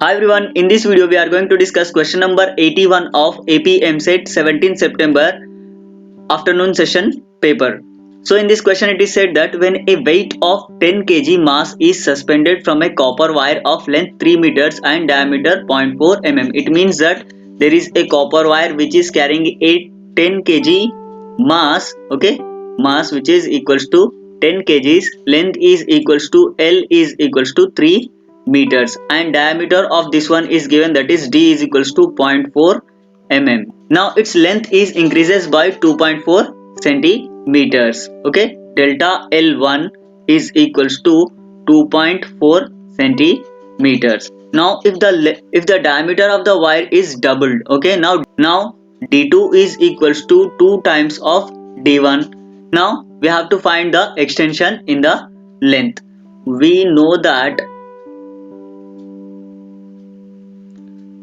Hi everyone, in this video we are going to discuss question number 81 of AP EAMCET 17 September afternoon session paper. So in this question it is said that when a weight of 10 kg mass is suspended from a copper wire of length 3 meters and diameter 0.4 mm, it means that there is a copper wire which is carrying a 10 kg mass, okay, mass which is equals to 10 kgs, length is equals to L is equals to 3 meters and diameter of this one is given, that is D is equals to 0.4 mm. Now its length is increases by 2.4 centimeters. Okay, delta L1 is equals to 2.4 centimeters. Now if the diameter of the wire is doubled, okay, now D2 is equals to 2 times of D1. Now we have to find the extension in the length. We know that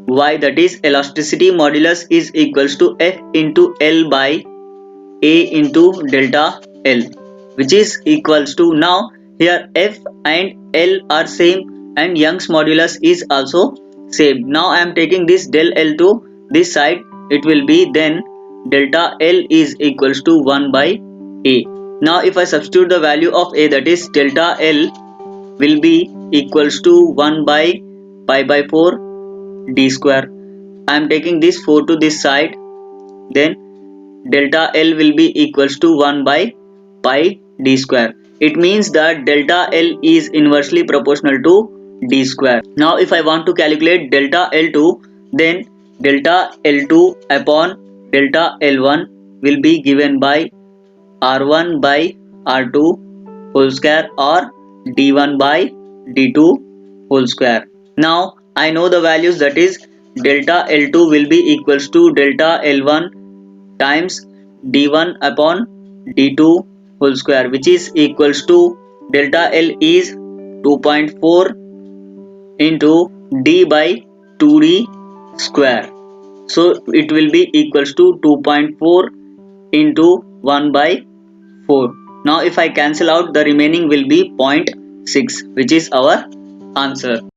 Y, that is elasticity modulus, is equals to F into L by A into delta L, which is equals to, now here F and L are same and Young's modulus is also same. Now I am taking this del L to this side, it will be then delta L is equals to 1 by A. Now if I substitute the value of A, that is delta L will be equals to 1 by pi by 4 d square. I am taking this 4 to this side, then delta L will be equals to 1 by pi d square. It means that delta L is inversely proportional to d square. Now if I want to calculate delta L2, then delta L2 upon delta L1 will be given by R1 by R2 whole square or D1 by D2 whole square. Now I know the values, that is delta L2 will be equals to delta L1 times D1 upon D2 whole square, which is equals to delta L is 2.4 into D by 2D square. So it will be equals to 2.4 into 1 by 4. Now if I cancel out, the remaining will be 0.6, which is our answer.